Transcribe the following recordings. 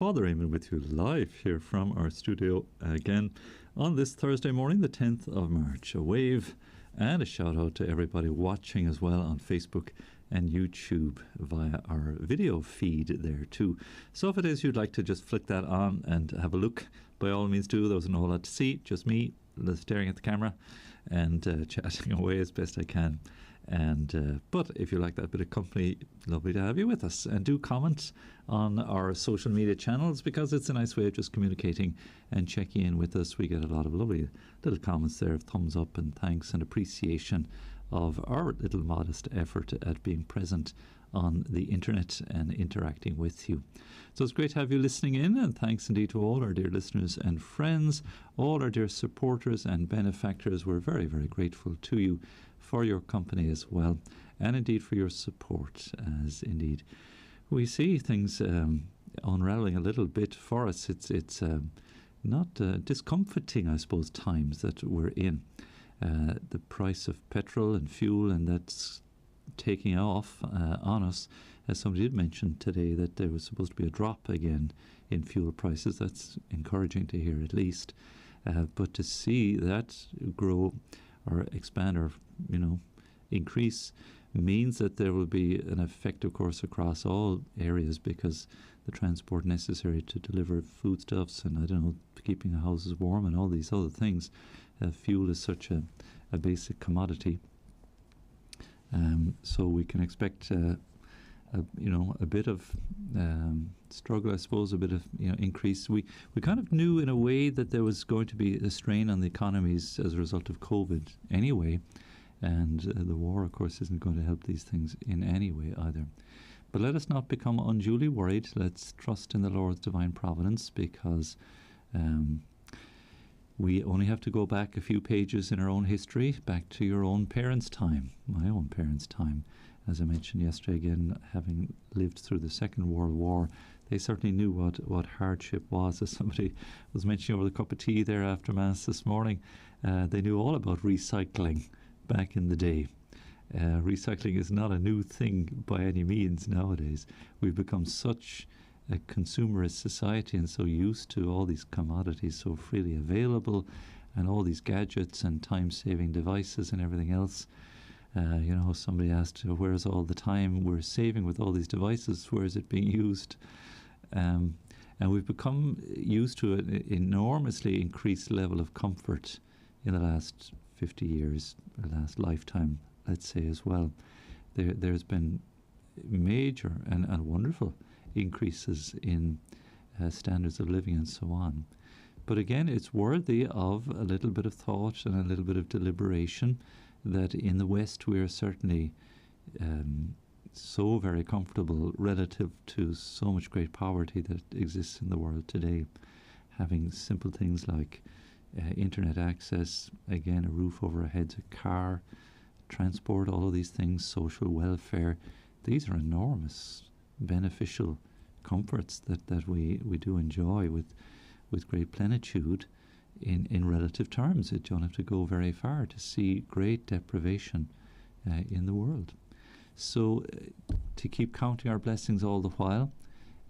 Father Eamonn with you live here from our studio again on this Thursday morning, the 10th of March. A wave and a shout out to everybody watching as well on Facebook and YouTube via our video feed there too. So if it is you'd like to just flick that on and have a look, by all means do. There wasn't a whole lot to see, just me staring at the camera and chatting away as best I can. And but if you like that bit of company, lovely to have you with us. And do comment on our social media channels, because it's a nice way of just communicating and checking in with us. We get a lot of lovely little comments there of thumbs up and thanks and appreciation of our little modest effort at being present on the internet and interacting with you. So it's great to have you listening in, and thanks indeed to all our dear listeners and friends, all our dear supporters and benefactors. We're very, very grateful to you for your company as well, and indeed for your support, as indeed we see things unraveling a little bit for us. It's not discomforting, I suppose, times that we're in. The price of petrol and fuel, and that's taking off on us. As somebody did mention today, that there was supposed to be a drop again in fuel prices. That's encouraging to hear, at least. But to see that grow or expand or increase means that there will be an effect, of course, across all areas, because the transport necessary to deliver foodstuffs and, I don't know, keeping the houses warm and all these other things. Fuel is such a basic commodity. So we can expect a bit of struggle, I suppose, a bit of increase. We kind of knew in a way that there was going to be a strain on the economies as a result of COVID anyway, and the war, of course, isn't going to help these things in any way either. But let us not become unduly worried. Let's trust in the Lord's divine providence, because we only have to go back a few pages in our own history, back to your own parents' time, my own parents' time. As I mentioned yesterday, again, having lived through the Second World War, they certainly knew what hardship was. As somebody was mentioning over the cup of tea there after Mass this morning, they knew all about recycling back in the day. Recycling is not a new thing by any means nowadays. We've become such a consumerist society and so used to all these commodities so freely available, and all these gadgets and time-saving devices and everything else. Somebody asked, where's all the time we're saving with all these devices? Where is it being used? And we've become used to an enormously increased level of comfort in the last 50 years, the last lifetime, let's say, as well. There's been major and wonderful increases in standards of living and so on. But again, it's worthy of a little bit of thought and a little bit of deliberation, that in the West we are certainly so very comfortable relative to so much great poverty that exists in the world today. Having simple things like internet access, again, a roof over our heads, a car, transport, all of these things, social welfare, these are enormous beneficial comforts that we do enjoy with great plenitude in relative terms. You don't have to go very far to see great deprivation in the world. So to keep counting our blessings all the while,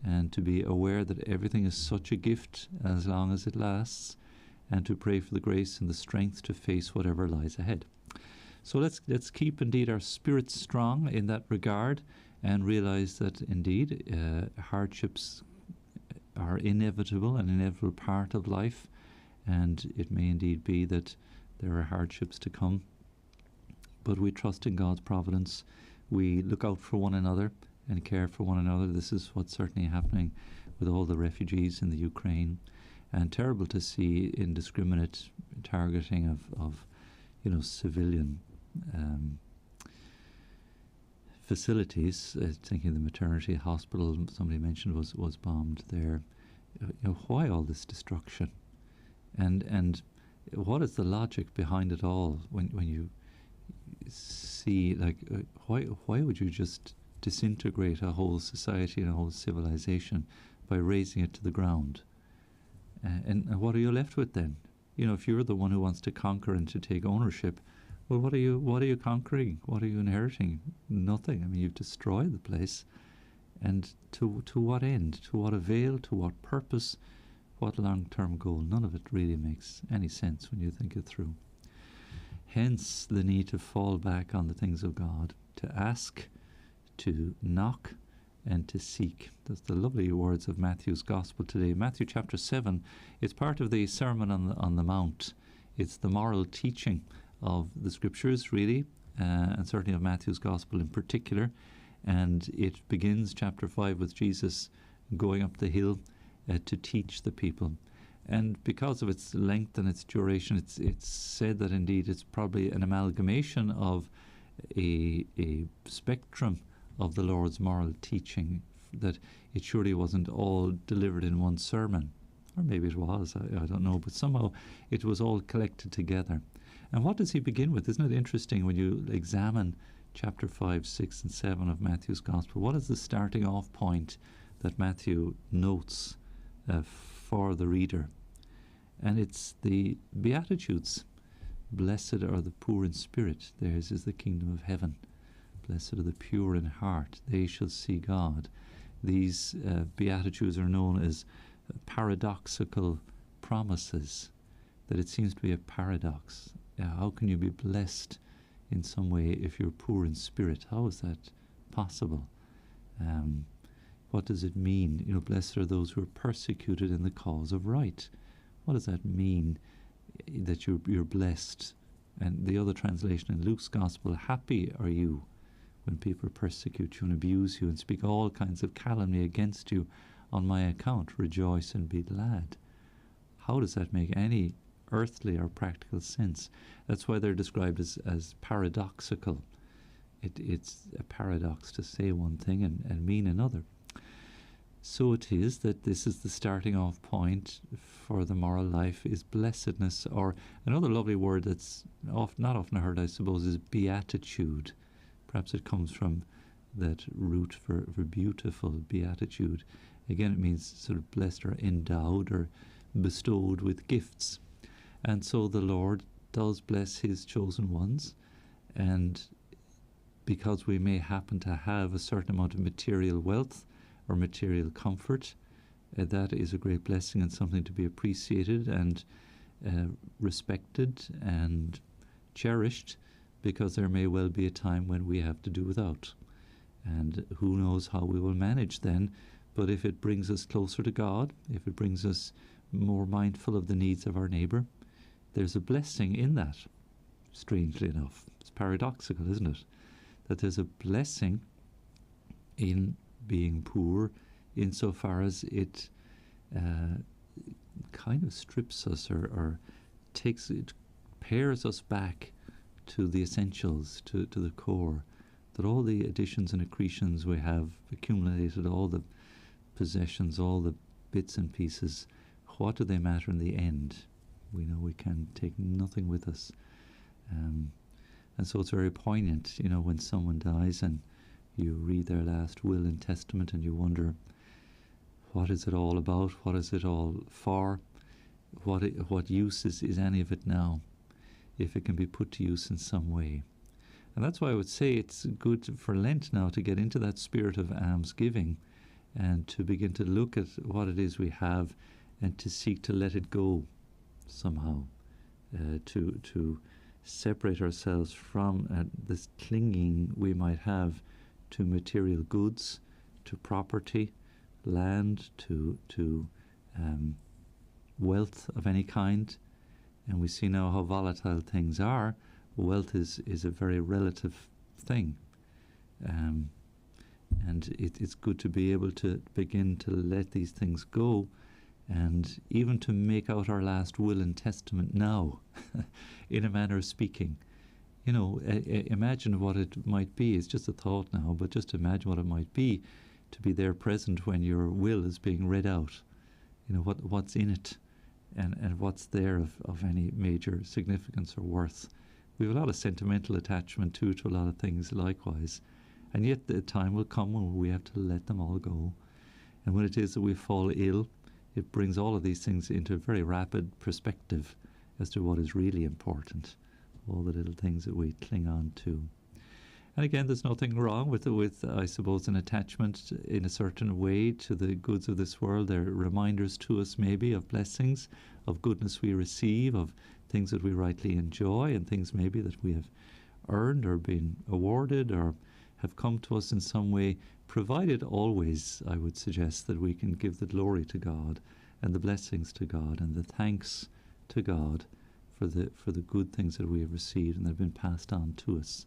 and to be aware that everything is such a gift as long as it lasts, and to pray for the grace and the strength to face whatever lies ahead. So let's keep indeed our spirits strong in that regard, and realize that indeed hardships are inevitable, an inevitable part of life, and it may indeed be that there are hardships to come, but we trust in God's providence. We look out for one another and care for one another. This is what's certainly happening with all the refugees in the Ukraine, and terrible to see indiscriminate targeting of civilian facilities. Thinking the maternity hospital somebody mentioned was bombed there. Why all this destruction? And what is the logic behind it all? When you see, why would you just disintegrate a whole society and a whole civilization by razing it to the ground? And what are you left with then? If you're the one who wants to conquer and to take ownership, well, what are you conquering? What are you inheriting? Nothing. I mean, you've destroyed the place. And to what end? To what avail? To what purpose? What long-term goal? None of it really makes any sense when you think it through. Hence the need to fall back on the things of God, to ask, to knock, and to seek. That's the lovely words of Matthew's Gospel today. Matthew chapter 7 is part of the Sermon on the Mount. It's the moral teaching of the Scriptures, really, and certainly of Matthew's Gospel in particular. And it begins, chapter 5, with Jesus going up the hill to teach the people. And because of its length and its duration, it's said that indeed it's probably an amalgamation of a spectrum of the Lord's moral teaching, that it surely wasn't all delivered in one sermon. Or maybe it was, I don't know, but somehow it was all collected together. And what does he begin with? Isn't it interesting when you examine chapter 5, 6 and 7 of Matthew's Gospel? What is the starting off point that Matthew notes for the reader? And it's the Beatitudes. Blessed are the poor in spirit, theirs is the kingdom of heaven. Blessed are the pure in heart, they shall see God. These Beatitudes are known as paradoxical promises, that it seems to be a paradox. How can you be blessed in some way if you're poor in spirit? How is that possible? What does it mean? Blessed are those who are persecuted in the cause of right. What does that mean, that you're blessed? And the other translation in Luke's Gospel, happy are you when people persecute you and abuse you and speak all kinds of calumny against you on my account. Rejoice and be glad. How does that make any earthly or practical sense? That's why they're described as paradoxical. It's a paradox to say one thing and mean another. So it is that this is the starting off point for the moral life, is blessedness, or another lovely word that's not often heard, I suppose, is beatitude. Perhaps it comes from that root for beautiful, beatitude. Again, it means sort of blessed or endowed or bestowed with gifts. And so the Lord does bless his chosen ones, and because we may happen to have a certain amount of material wealth or material comfort, that is a great blessing and something to be appreciated and respected and cherished, because there may well be a time when we have to do without. And who knows how we will manage then, but if it brings us closer to God, if it brings us more mindful of the needs of our neighbour, there's a blessing in that, strangely enough. It's paradoxical, isn't it? That there's a blessing in being poor, insofar as it kind of strips us or pares us back to the essentials, to the core, that all the additions and accretions we have accumulated, all the possessions, all the bits and pieces, what do they matter in the end? We know we can take nothing with us. And so it's very poignant, when someone dies and you read their last will and testament and you wonder, what is it all about? What is it all for? What use is any of it now, if it can be put to use in some way? And that's why I would say it's good for Lent now to get into that spirit of almsgiving and to begin to look at what it is we have and to seek to let it go somehow, to separate ourselves from this clinging we might have to material goods, to property, land, to wealth of any kind. And we see now how volatile things are. Wealth is a very relative thing. And it's good to be able to begin to let these things go, and even to make out our last will and testament now, in a manner of speaking. Imagine what it might be. It's just a thought now, but just imagine what it might be to be there present when your will is being read out. What's in it, and what's there of any major significance or worth. We have a lot of sentimental attachment to a lot of things likewise, and yet the time will come when we have to let them all go. And when it is that we fall ill, it brings all of these things into a very rapid perspective as to what is really important, all the little things that we cling on to. And again, there's nothing wrong with I suppose, an attachment in a certain way to the goods of this world. They're reminders to us maybe of blessings, of goodness we receive, of things that we rightly enjoy, and things maybe that we have earned or been awarded or have come to us in some way, provided always, I would suggest, that we can give the glory to God and the blessings to God and the thanks to God for the good things that we have received and that have been passed on to us.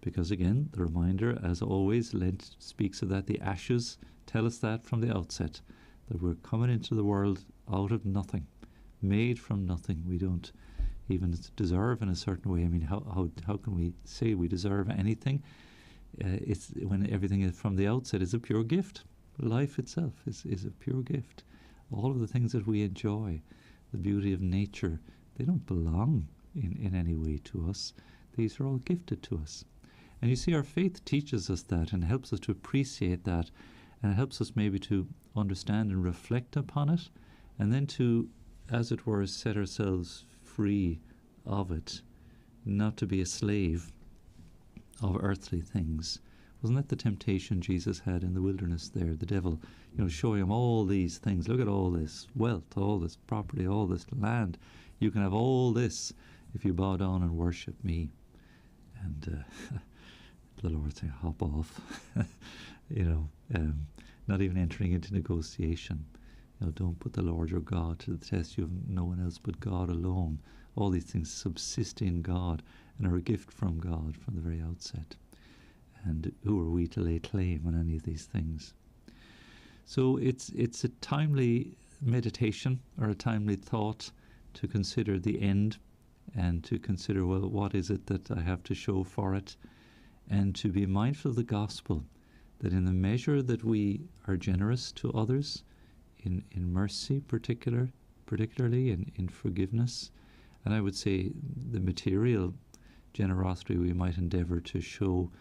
Because again, the reminder, as always, Lent speaks of that. The ashes tell us that from the outset, that we're coming into the world out of nothing, made from nothing. We don't even deserve in a certain way. I mean, how can we say we deserve anything? It's when everything is from the outset is a pure gift. Life itself is a pure gift. All of the things that we enjoy, the beauty of nature, they don't belong in any way to us. These are all gifted to us. And you see, our faith teaches us that and helps us to appreciate that, and it helps us maybe to understand and reflect upon it, and then to, as it were, set ourselves free of it, not to be a slave of earthly things. Wasn't that the temptation Jesus had in the wilderness there? The devil, showing him all these things. Look at all this wealth, all this property, all this land. You can have all this if you bow down and worship me. And the Lord saying, hop off. Not even entering into negotiation. Don't put the Lord your God to the test. You have no one else but God alone. All these things subsist in God and are a gift from God from the very outset. And who are we to lay claim on any of these things? So it's a timely meditation or a timely thought to consider the end and to consider, well, what is it that I have to show for it? And to be mindful of the gospel, that in the measure that we are generous to others, in mercy particularly, in forgiveness, and I would say the material generosity we might endeavour to show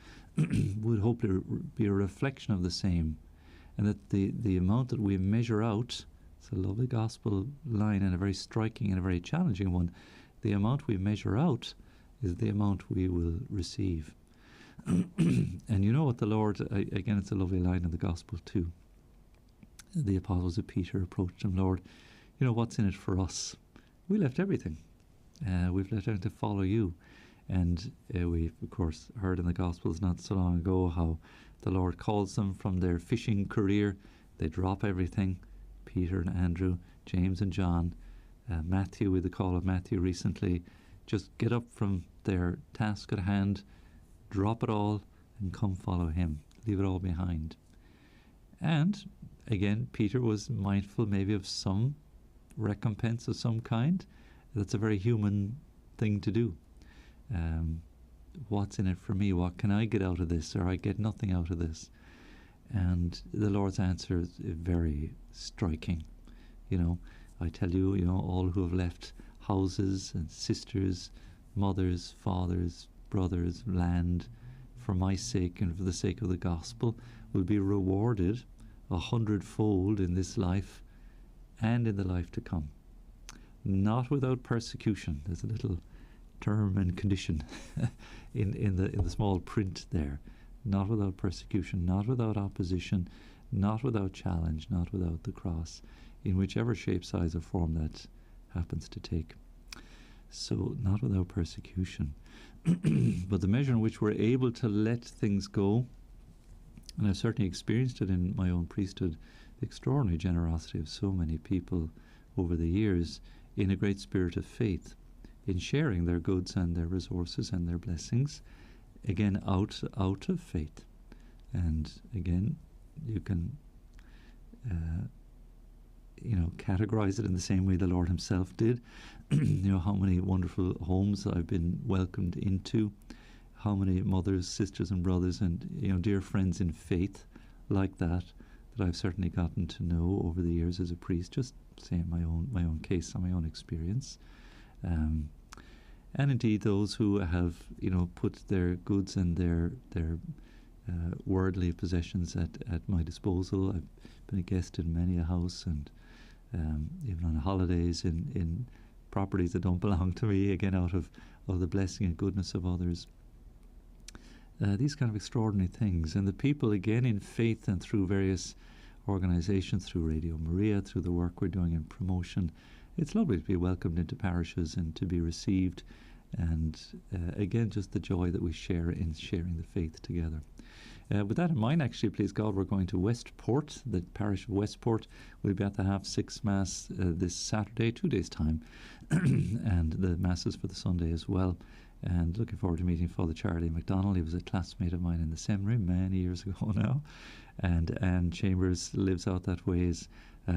would hopefully be a reflection of the same, and that the amount that we measure out, it's a lovely gospel line and a very striking and a very challenging one, the amount we measure out is the amount we will receive. And you know what the Lord, again, it's a lovely line in the gospel too. The apostles of Peter approached him, Lord, what's in it for us? We left everything. We've left everything to follow you. And we've, of course, heard in the Gospels not so long ago how the Lord calls them from their fishing career. They drop everything. Peter and Andrew, James and John, Matthew, with the call of Matthew recently, just get up from their task at hand, drop it all, and come follow him. Leave it all behind. And, again, Peter was mindful maybe of some recompense of some kind. That's a very human thing to do. What's in it for me? What can I get out of this? Or I get nothing out of this. And the Lord's answer is very striking. I tell you, all who have left houses and sisters, mothers, fathers, brothers, land, for my sake and for the sake of the gospel, will be rewarded 100-fold in this life and in the life to come. Not without persecution. There's a little term and condition in the small print there. Not without persecution, not without opposition, not without challenge, not without the cross, in whichever shape, size or form that happens to take. So not without persecution. But the measure in which we're able to let things go, and I've certainly experienced it in my own priesthood, the extraordinary generosity of so many people over the years in a great spirit of faith, in sharing their goods and their resources and their blessings, again, out of faith. And again, you can categorize it in the same way the Lord himself did. How many wonderful homes I've been welcomed into, how many mothers, sisters and brothers and dear friends in faith like that I've certainly gotten to know over the years as a priest, just saying my own case and my own experience. And indeed those who have put their goods and their worldly possessions at my disposal. I've been a guest in many a house, and even on holidays in properties that don't belong to me, again out of the blessing and goodness of others. these kind of extraordinary things. And the people, again, in faith and through various organisations, through Radio Maria, through the work we're doing in promotion, it's lovely to be welcomed into parishes and to be received. And again, just the joy that we share in sharing the faith together. With that in mind, actually, please God, we're going to Westport, the parish of Westport. We'll be at the half-6 Mass this Saturday, 2 days' time, and the Masses for the Sunday as well. And looking forward to meeting Father Charlie MacDonald. He was a classmate of mine in the seminary many years ago now. And Anne Chambers lives out that way, is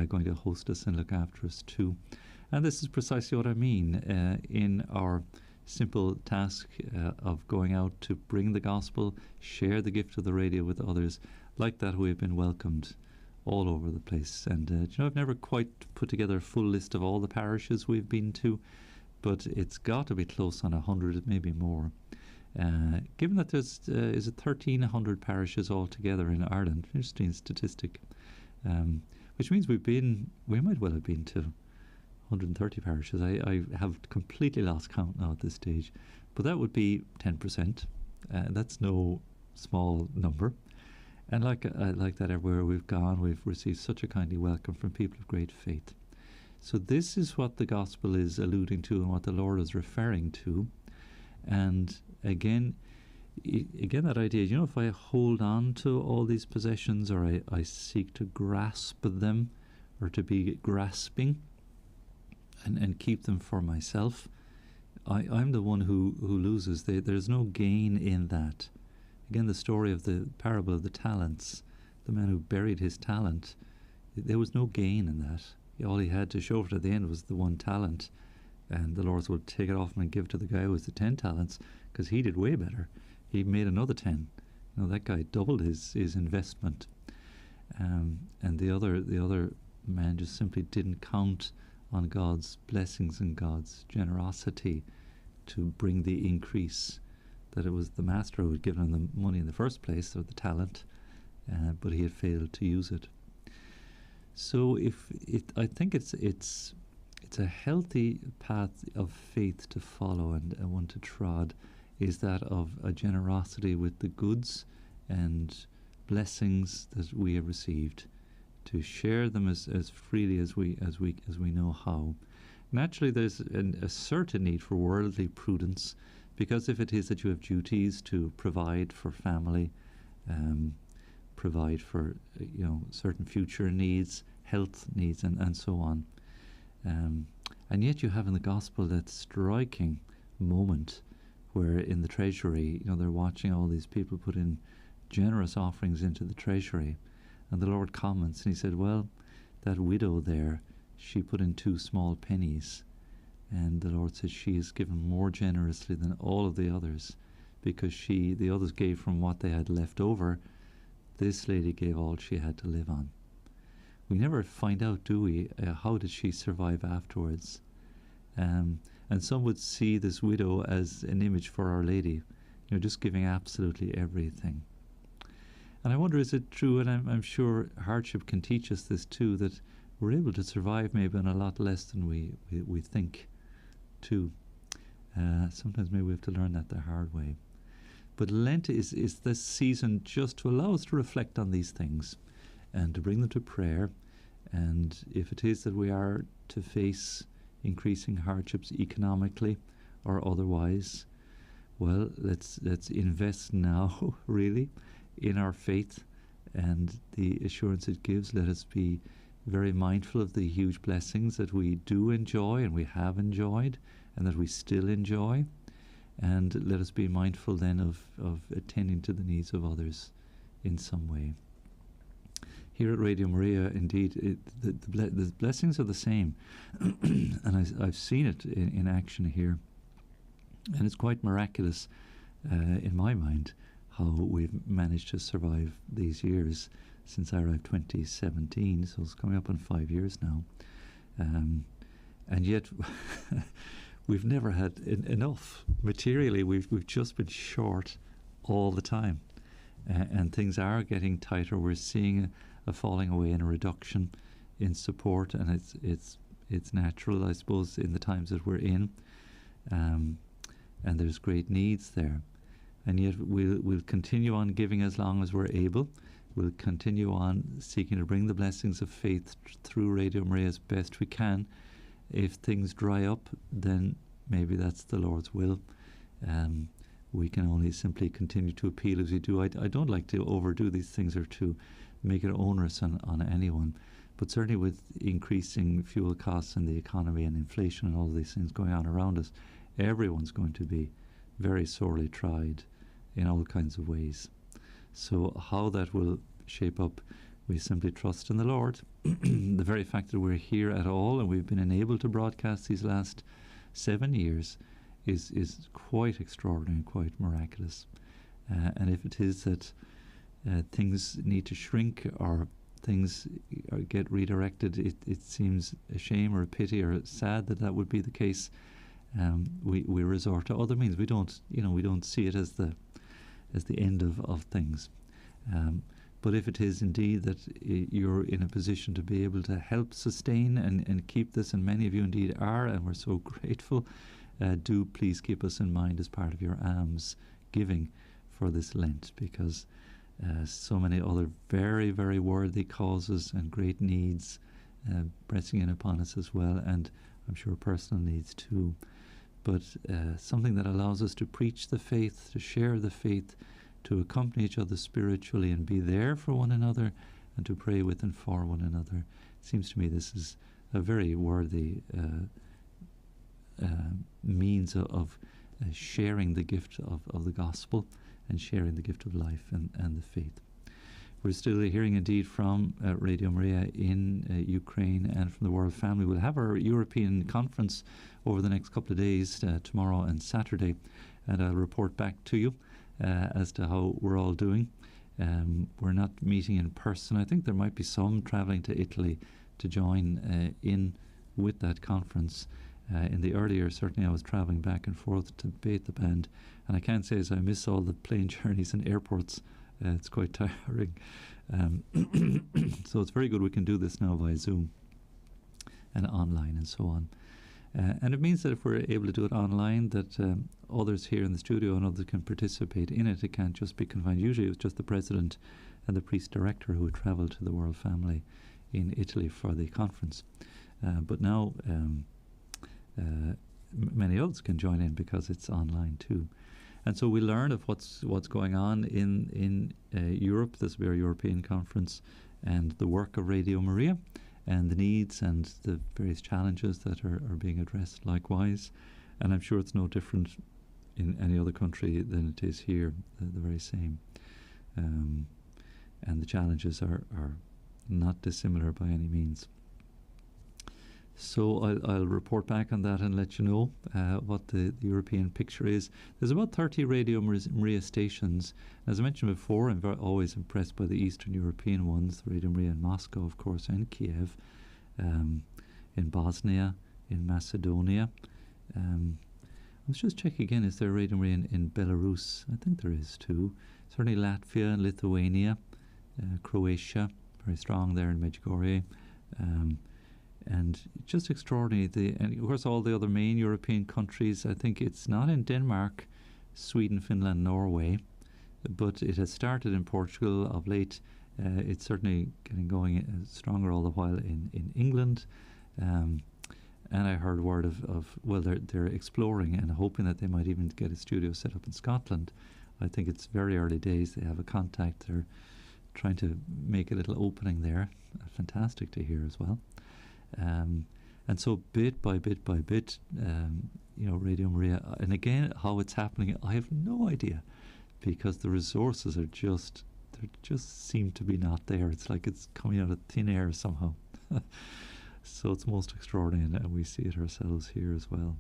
going to host us and look after us too. And this is precisely what I mean in our simple task of going out to bring the gospel, share the gift of the radio with others. Like that, we've been welcomed all over the place. And I've never quite put together a full list of all the parishes we've been to, but it's got to be close on 100, maybe more. Given that there's 1,300 parishes altogether in Ireland, interesting statistic, which means we might well have been to 130 parishes. I have completely lost count now at this stage, but that would be 10%. That's no small number. And like that, everywhere we've gone, we've received such a kindly welcome from people of great faith. So this is what the gospel is alluding to and what the Lord is referring to. And again, that idea, if I hold on to all these possessions, or I seek to grasp them, or to be grasping, and keep them for myself, I'm the one who loses. There's no gain in that. Again, the story of the parable of the talents, the man who buried his talent, there was no gain in that. All he had to show for at the end was the 1 talent, and the Lord would take it off him and give it to the guy who was the 10 talents, because he did way better. He made another 10. That guy doubled his investment, and the other man just simply didn't count on God's blessings and God's generosity to bring the increase, that it was the master who had given him the money in the first place, or the talent, but he had failed to use it. So I think it's a healthy path of faith to follow and one to trod, is that of a generosity with the goods and blessings that we have received, to share them as freely as we know how. Naturally, there's a certain need for worldly prudence, because if it is that you have duties to provide for family, provide for certain future needs, health needs, and so on, and yet you have in the gospel that striking moment where in the treasury, they're watching all these people put in generous offerings into the treasury. And the Lord comments, and he said, well, that widow there, she put in 2 small pennies. And the Lord said, she has given more generously than all of the others, because the others gave from what they had left over. This lady gave all she had to live on. We never find out, do we, how did she survive afterwards? And some would see this widow as an image for Our Lady, just giving absolutely everything. And I wonder, is it true, and I'm sure hardship can teach us this too, that we're able to survive maybe on a lot less than we think too. Sometimes maybe we have to learn that the hard way. But Lent is this season just to allow us to reflect on these things and to bring them to prayer. And if it is that we are to face increasing hardships economically or otherwise, well, let's invest now, really, in our faith and the assurance it gives. Let us be very mindful of the huge blessings that we do enjoy and we have enjoyed and that we still enjoy. And let us be mindful then of attending to the needs of others in some way. Here at Radio Maria, indeed, the blessings are the same. And I've seen it in action here. And it's quite miraculous in my mind how we've managed to survive these years since I arrived 2017, so it's coming up on 5 years now. And yet we've never had enough. Materially, we've just been short all the time. And things are getting tighter. We're seeing a falling away and a reduction in support, and it's natural, I suppose, in the times that we're in. And there's great needs there. and yet we'll continue on giving as long as we're able. We'll continue on seeking to bring the blessings of faith through Radio Maria as best we can. If things dry up, then maybe that's the Lord's will. We can only simply continue to appeal as we do. I don't like to overdo these things or to make it onerous on anyone, but certainly with increasing fuel costs and the economy and inflation and all these things going on around us, everyone's going to be very sorely tried in all kinds of ways. So how that will shape up, we simply trust in the Lord. The very fact that we're here at all and we've been enabled to broadcast these last 7 years is quite extraordinary and quite miraculous. And if it is that things need to shrink or things get redirected, it seems a shame or a pity or sad that would be the case. We resort to other means. We don't see it as the end of things. But if it is indeed that you're in a position to be able to help sustain and keep this, and many of you indeed are, and we're so grateful, do please keep us in mind as part of your alms giving for this Lent, because so many other very, very worthy causes and great needs pressing in upon us as well, and I'm sure personal needs too. But something that allows us to preach the faith, to share the faith, to accompany each other spiritually and be there for one another and to pray with and for one another. It seems to me this is a very worthy means of sharing the gift of the gospel and sharing the gift of life and the faith. We're still hearing indeed from Radio Maria in Ukraine and from the World Family. We'll have our European conference over the next couple of days, tomorrow and Saturday, and I'll report back to you as to how we're all doing. We're not meeting in person. I think there might be some travelling to Italy to join in with that conference. In the earlier, certainly I was travelling back and forth to Band, and I can't say as I miss all the plane journeys and airports. It's quite tiring. So it's very good we can do this now via Zoom and online and so on. And it means that if we're able to do it online, that others here in the studio and others can participate in it. It can't just be confined. Usually it was just the president and the priest director who would travel to the World Family in Italy for the conference. But now many others can join in because it's online too. And so we learn of what's going on in Europe. This will be our European conference, and the work of Radio Maria and the needs and the various challenges that are being addressed likewise. And I'm sure it's no different in any other country than it is here, the very same. And the challenges are not dissimilar by any means. So I'll report back on that and let you know what the European picture is. There's about 30 Radio Maria stations. As I mentioned before, I'm always impressed by the Eastern European ones, Radio Maria in Moscow, of course, and Kiev, in Bosnia, in Macedonia. I was just checking again, is there Radio Maria in Belarus? I think there is too. Certainly Latvia, Lithuania, Croatia, very strong there in Medjugorje. And just extraordinary. And of course all the other main European countries, I think it's not in Denmark, Sweden, Finland, Norway, but it has started in Portugal of late. It's certainly getting going stronger all the while in England. And I heard word of well, they're exploring and hoping that they might even get a studio set up in Scotland. I think it's very early days. They have a contact. They're trying to make a little opening there. Fantastic to hear as well. And so bit by bit by bit, Radio Maria, and again, how it's happening, I have no idea, because the resources are just seem to be not there. It's like it's coming out of thin air somehow. So it's most extraordinary, and we see it ourselves here as well.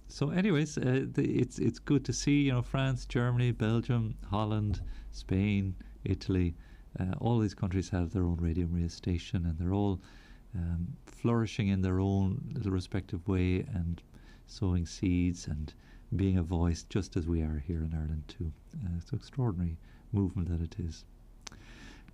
So anyways, it's good to see, France, Germany, Belgium, Holland, Spain, Italy, all these countries have their own Radio Maria station, and they're all flourishing in their own little respective way and sowing seeds and being a voice, just as we are here in Ireland too. It's an extraordinary movement that it is.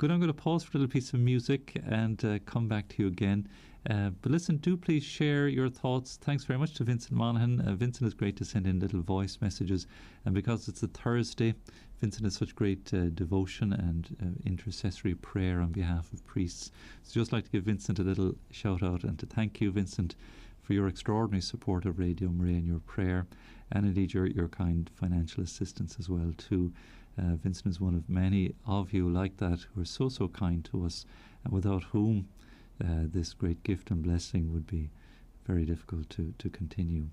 Good, I'm going to pause for a little piece of music and come back to you again. But listen, do please share your thoughts. Thanks very much to Vincent Monaghan. Vincent is great to send in little voice messages. And because it's a Thursday, Vincent has such great devotion and intercessory prayer on behalf of priests. So just like to give Vincent a little shout out and to thank you, Vincent, for your extraordinary support of Radio Maria and your prayer, and indeed your kind financial assistance as well too. Vincent is one of many of you like that who are so kind to us, and without whom this great gift and blessing would be very difficult to continue.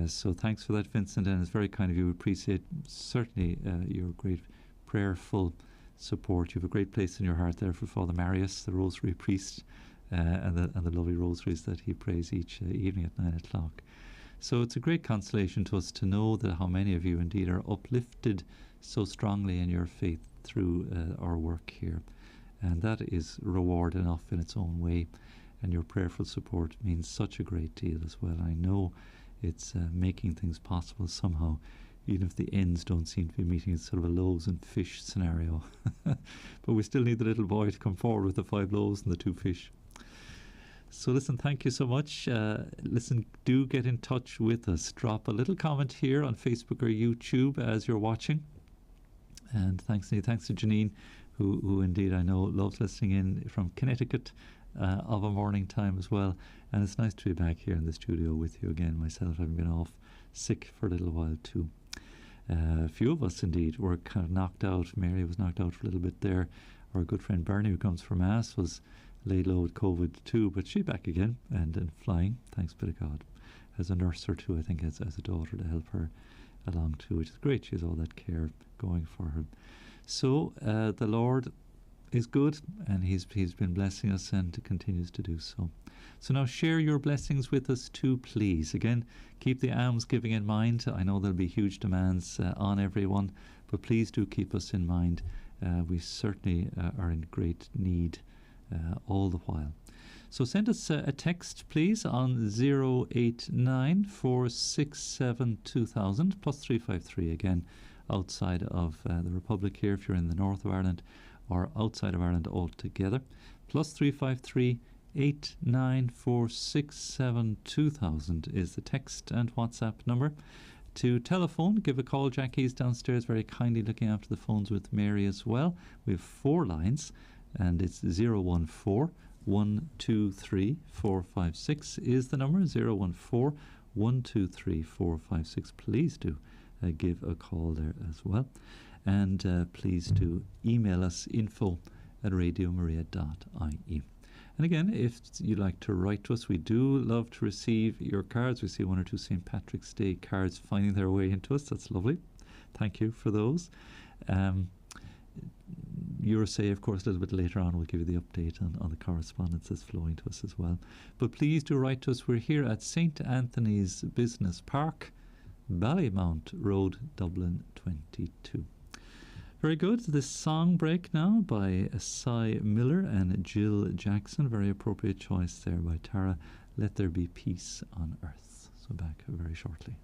So thanks for that, Vincent, and it's very kind of you. We appreciate certainly your great prayerful support. You have a great place in your heart there for Father Marius, the Rosary priest, and the lovely rosaries that he prays each evening at 9 o'clock. So it's a great consolation to us to know that how many of you indeed are uplifted so strongly in your faith through our work here. And that is reward enough in its own way. And your prayerful support means such a great deal as well. I know it's making things possible somehow, even if the ends don't seem to be meeting. It's sort of a loaves and fish scenario. But we still need the little boy to come forward with the 5 loaves and the 2 fish. So listen, thank you so much. Listen, do get in touch with us. Drop a little comment here on Facebook or YouTube as you're watching. And thanks to Janine, who indeed I know loves listening in from Connecticut of a morning time as well. And it's nice to be back here in the studio with you again. Myself, having been off sick for a little while too. A few of us indeed were kind of knocked out. Mary was knocked out for a little bit there. Our good friend Bernie, who comes from Mass, was laid low with COVID too, but she's back again and flying, thanks be to God. As a nurse or two, I think, as a daughter to help her along too, which is great. She has all that care going for her. So the Lord is good, and He's been blessing us and continues to do so. So now share your blessings with us too, please. Again, keep the alms giving in mind. I know there'll be huge demands on everyone, but please do keep us in mind. We certainly are in great need all the while. So send us a text, please, on 089 467 2000 plus 353 again, outside of the Republic here, if you're in the north of Ireland, or outside of Ireland altogether. Plus 353 89467 2000 is the text and WhatsApp number. To telephone, give a call. Jackie's downstairs very kindly looking after the phones with Mary as well. We have 4 lines, and it's 014 123 456 is the number. 014 123 456. Please do give a call there as well. And please do email us info@radiomaria.ie. And again, if you'd like to write to us, we do love to receive your cards. We see 1 or 2 St. Patrick's Day cards finding their way into us. That's lovely. Thank you for those. Eurosay, of course, a little bit later on, we'll give you the update on the correspondence that's flowing to us as well. But please do write to us. We're here at St. Anthony's Business Park, Ballymount Road, Dublin 22. Very good. This song break now by Cy Miller and Jill Jackson. Very appropriate choice there by Tara. Let There Be Peace on Earth. So back very shortly.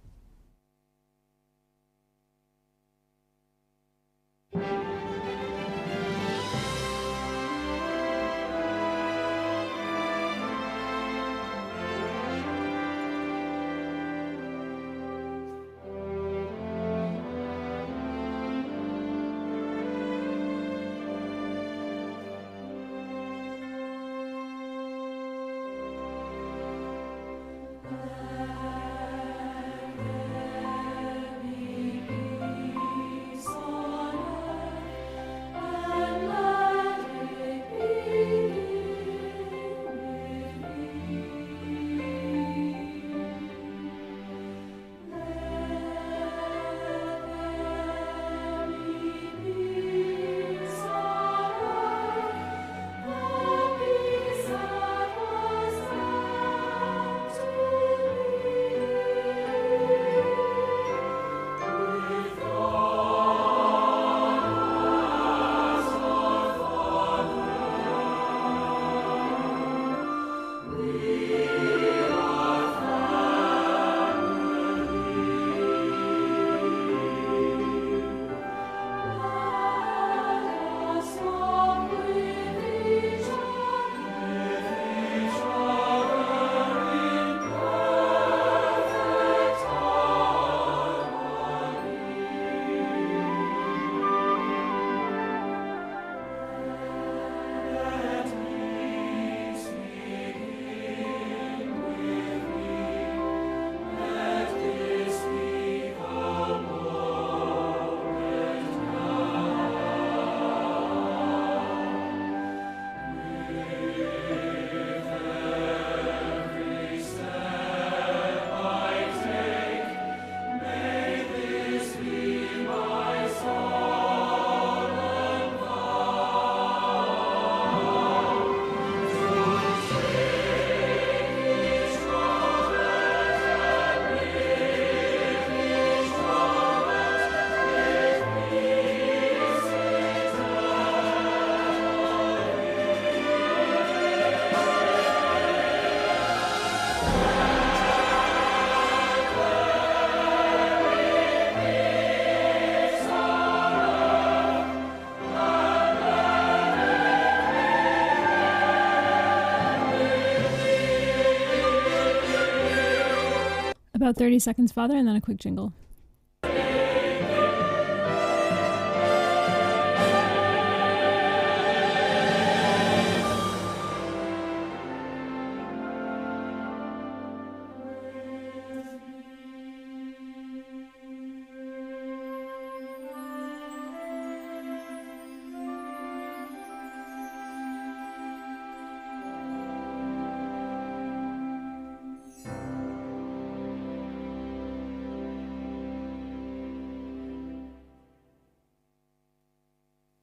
About 30 seconds, Father, and then a quick jingle.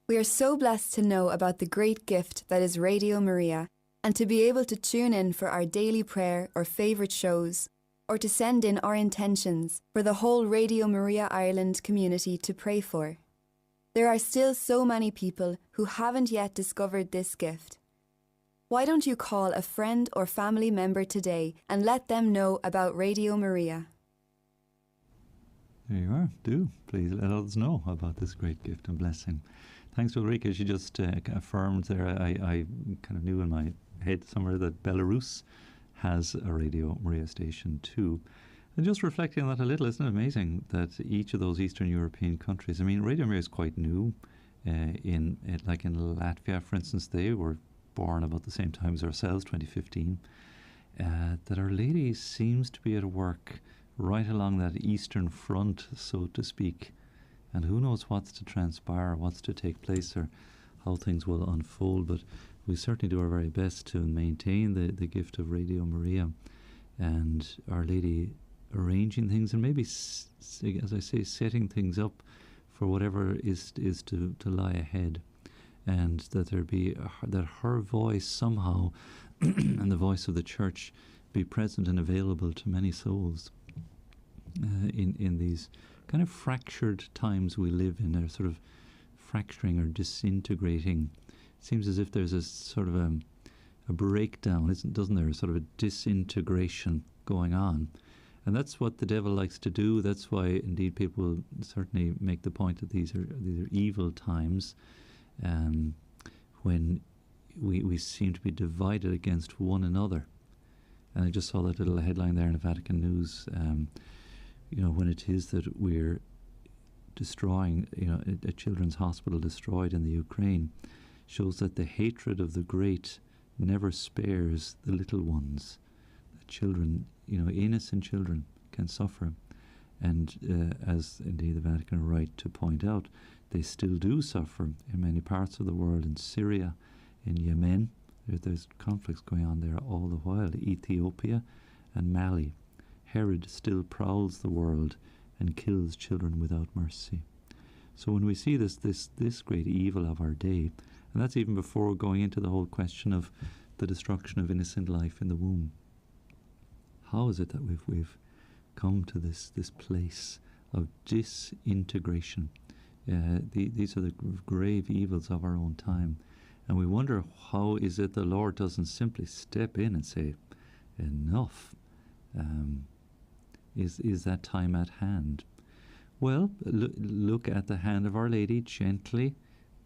We are so blessed to know about the great gift that is Radio Maria and to be able to tune in for our daily prayer or favourite shows, or to send in our intentions for the whole Radio Maria Ireland community to pray for. There are still so many people who haven't yet discovered this gift. Why don't you call a friend or family member today and let them know about Radio Maria? There you are. Do please let us know about this great gift and blessing. Thanks, Ulrika. She just affirmed there. I kind of knew in my head somewhere that Belarus has a Radio Maria station too. And just reflecting on that a little, isn't it amazing that each of those Eastern European countries, I mean, Radio Maria is quite new. In Latvia, for instance, they were born about the same time as ourselves, 2015. That Our Lady seems to be at work right along that Eastern front, so to speak. And who knows what's to transpire, what's to take place, or how things will unfold. But we certainly do our very best to maintain the gift of Radio Maria and Our Lady arranging things and maybe, as I say, setting things up for whatever is to lie ahead. And that there be that her voice somehow and the voice of the Church be present and available to many souls in these kind of fractured times we live in. They're sort of fracturing or disintegrating. It seems as if there's a sort of a breakdown, doesn't there? Sort of a disintegration going on. And that's what the devil likes to do. That's why, indeed, people certainly make the point that these are evil times, when we seem to be divided against one another. And I just saw that little headline there in the Vatican News. When it is that we're destroying, a children's hospital destroyed in the Ukraine, shows that the hatred of the great never spares the little ones. The children, innocent children can suffer. And as indeed the Vatican are right to point out, they still do suffer in many parts of the world, in Syria, in Yemen. There's conflicts going on there all the while, Ethiopia and Mali. Herod still prowls the world and kills children without mercy. So when we see this great evil of our day, and that's even before going into the whole question of the destruction of innocent life in the womb, how is it that we've come to this place of disintegration? These are the grave evils of our own time, and we wonder how is it the Lord doesn't simply step in and say, enough. Is that time at hand? Well, look at the hand of Our Lady gently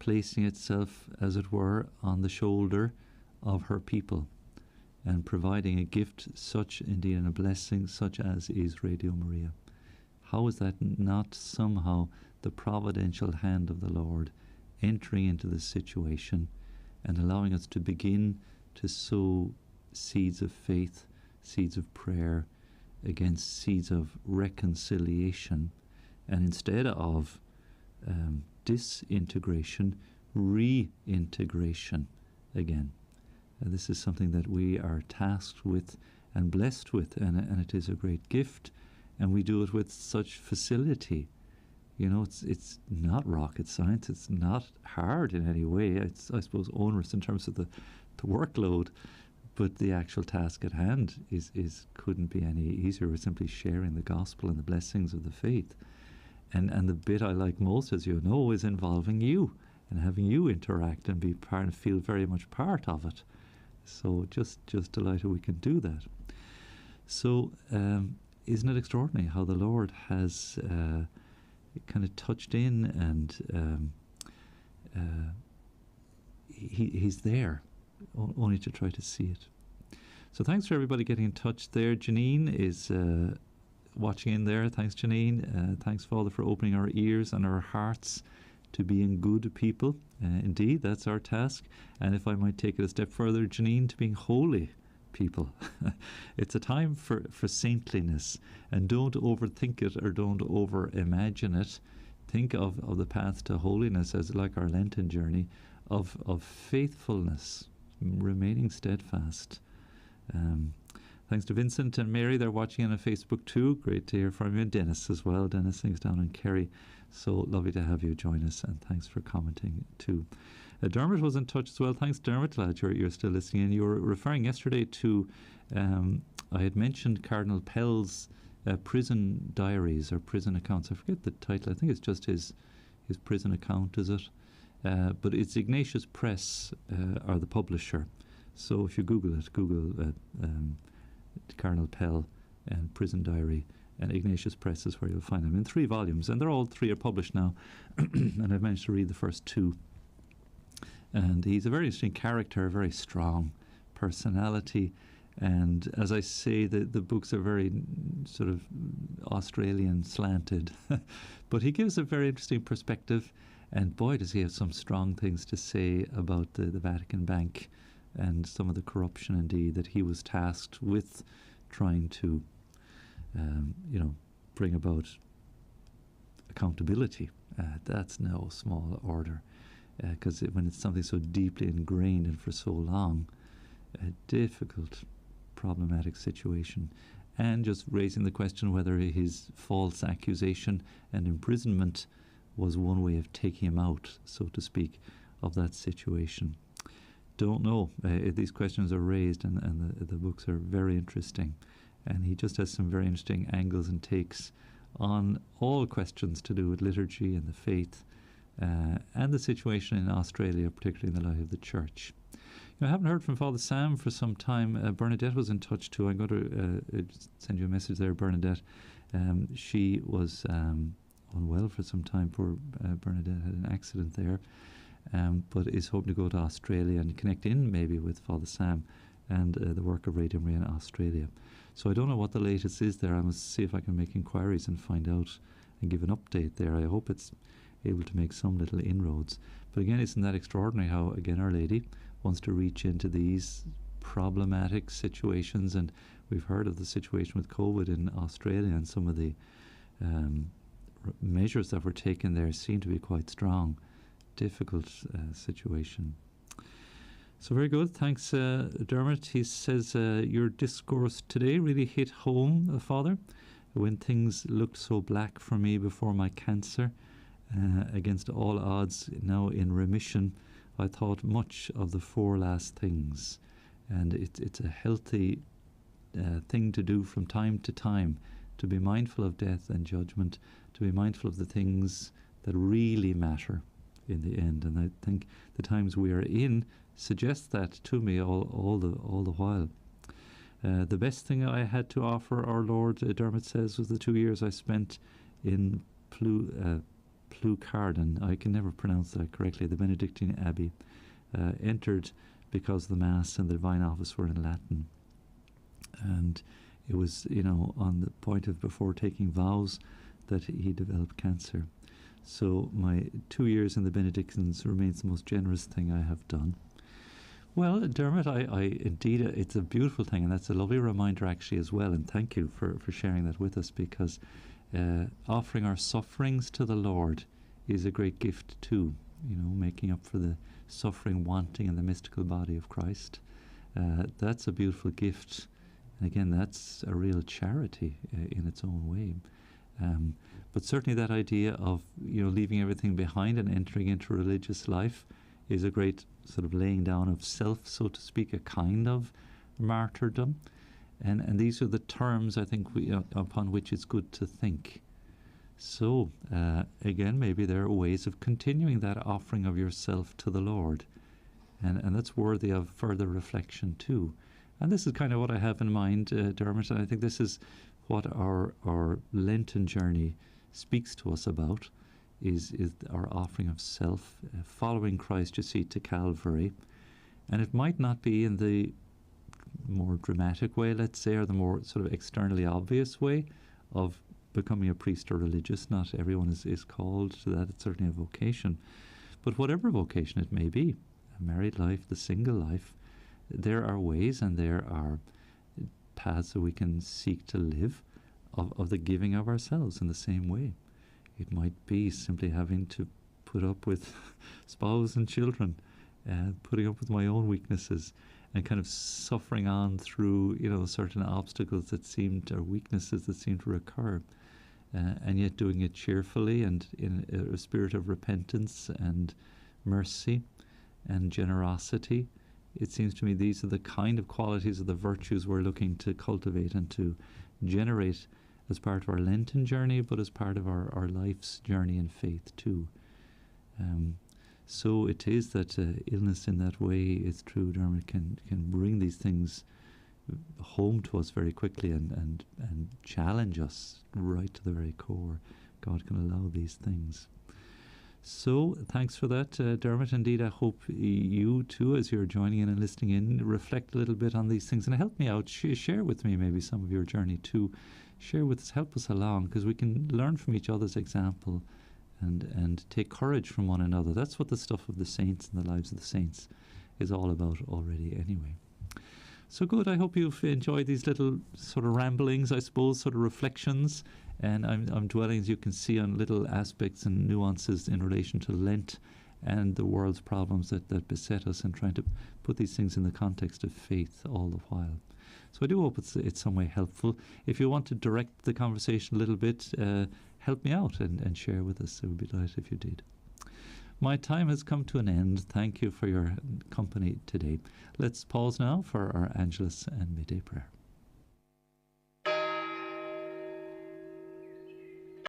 placing itself, as it were, on the shoulder of her people and providing a gift such, indeed, and a blessing such as is Radio Maria. How is that not somehow the providential hand of the Lord entering into this situation and allowing us to begin to sow seeds of faith, seeds of prayer, against seeds of reconciliation, and instead of disintegration, reintegration again. This is something that we are tasked with and blessed with, and it is a great gift, and we do it with such facility. It's not rocket science. It's not hard in any way. It's, I suppose, onerous in terms of the workload. But the actual task at hand couldn't be any easier. We're simply sharing the gospel and the blessings of the faith. And the bit I like most, as you know, is involving you and having you interact and be part and feel very much part of it. So just delighted we can do that. So isn't it extraordinary how the Lord has kind of touched in and He's there. Only to try to see it. So thanks for everybody getting in touch there. Janine is watching in there. Thanks, Janine. Thanks, Father, for opening our ears and our hearts to being good people. Indeed, that's our task. And if I might take it a step further, Janine, to being holy people. It's a time for saintliness, and don't overthink it or don't over imagine it. Think of the path to holiness as like our Lenten journey of faithfulness, remaining steadfast. Thanks to Vincent and Mary, they're watching on Facebook too. Great to hear from you. And Dennis as well. Dennis sings down in Kerry. So lovely to have you join us, and thanks for commenting too. Dermot was in touch as well. Thanks, Dermot. Glad you're still listening. And you were referring yesterday to, I had mentioned Cardinal Pell's prison diaries or prison accounts. I forget the title. I think it's just his prison account, is it? But it's Ignatius Press are the publisher. So if you Google it, Google Cardinal Pell and Prison Diary, and Ignatius Press is where you'll find them in 3 volumes, and they're all 3 are published now. And I've managed to read the first 2. And he's a very interesting character, a very strong personality. And as I say, the books are very sort of Australian slanted. But he gives a very interesting perspective. And boy, does he have some strong things to say about the Vatican Bank and some of the corruption, indeed, that he was tasked with trying to, bring about accountability. That's no small order. Because when it's something so deeply ingrained and for so long, a difficult, problematic situation, and just raising the question whether his false accusation and imprisonment was one way of taking him out, so to speak, of that situation. Don't know. These questions are raised, and the books are very interesting, and he just has some very interesting angles and takes on all questions to do with liturgy and the faith, and the situation in Australia, particularly in the light of the Church. I haven't heard from Father Sam for some time. Bernadette was in touch too. I'm going to send you a message there, Bernadette. She was unwell for some time. Poor Bernadette had an accident there, but is hoping to go to Australia and connect in maybe with Father Sam and the work of Radio Maria in Australia. So I don't know what the latest is there. I must see if I can make inquiries and find out and give an update there. I hope it's able to make some little inroads. But again, isn't that extraordinary how, again, Our Lady wants to reach into these problematic situations, and we've heard of the situation with COVID in Australia, and some of the measures that were taken there seem to be quite strong. Difficult situation. So very good. Thanks, Dermot. He says, your discourse today really hit home, Father, when things looked so black for me before my cancer. Against all odds, now in remission, I thought much of the 4 last things, and it's a healthy thing to do from time to time, to be mindful of death and judgment, to be mindful of the things that really matter in the end. And I think the times we are in suggest that to me all the while. The best thing I had to offer our Lord, Dermot says, was the 2 years I spent in Plucarden, I can never pronounce that correctly, the Benedictine Abbey, entered because the Mass and the Divine Office were in Latin. And it was, on the point of before taking vows that he developed cancer. So my 2 years in the Benedictines remains the most generous thing I have done. Well, Dermot, I indeed, it's a beautiful thing, and that's a lovely reminder actually as well, and thank you for sharing that with us, because offering our sufferings to the Lord is a great gift too, making up for the suffering wanting in the mystical body of Christ. That's a beautiful gift, and again, that's a real charity in its own way. But certainly that idea of leaving everything behind and entering into religious life is a great sort of laying down of self, so to speak, a kind of martyrdom. And these are the terms, I think, upon which it's good to think. So, again, maybe there are ways of continuing that offering of yourself to the Lord. And that's worthy of further reflection too. And this is kind of what I have in mind, Dermot, and I think this is what our Lenten journey speaks to us about, is our offering of self, following Christ, you see, to Calvary. And it might not be in the more dramatic way, let's say, or the more sort of externally obvious way of becoming a priest or religious. Not everyone is called to that. It's certainly a vocation. But whatever vocation it may be, a married life, the single life, there are ways and there are paths that we can seek to live of the giving of ourselves in the same way. It might be simply having to put up with spouse and children, putting up with my own weaknesses, and kind of suffering on through, certain obstacles that seemed, or weaknesses that seemed to recur, and yet doing it cheerfully and in a spirit of repentance and mercy and generosity. It seems to me these are the kind of qualities of the virtues we're looking to cultivate and to generate as part of our Lenten journey, but as part of our life's journey in faith too. So it is that illness in that way, it's true, Dermot, can bring these things home to us very quickly and challenge us right to the very core. God can allow these things. So thanks for that, Dermot. Indeed, I hope you too, as you're joining in and listening in, reflect a little bit on these things and help me out. Share with me maybe some of your journey too. Share with us, help us along, because we can learn from each other's example and take courage from one another. That's what the stuff of the saints and the lives of the saints is all about already anyway. So good. I hope you've enjoyed these little sort of ramblings, I suppose, sort of reflections. And I'm dwelling, as you can see, on little aspects and nuances in relation to Lent and the world's problems that beset us, and trying to put these things in the context of faith all the while. So I do hope it's some way helpful. If you want to direct the conversation a little bit, help me out and share with us. I would be delighted if you did. My time has come to an end. Thank you for your company today. Let's pause now for our Angelus and Midday Prayer.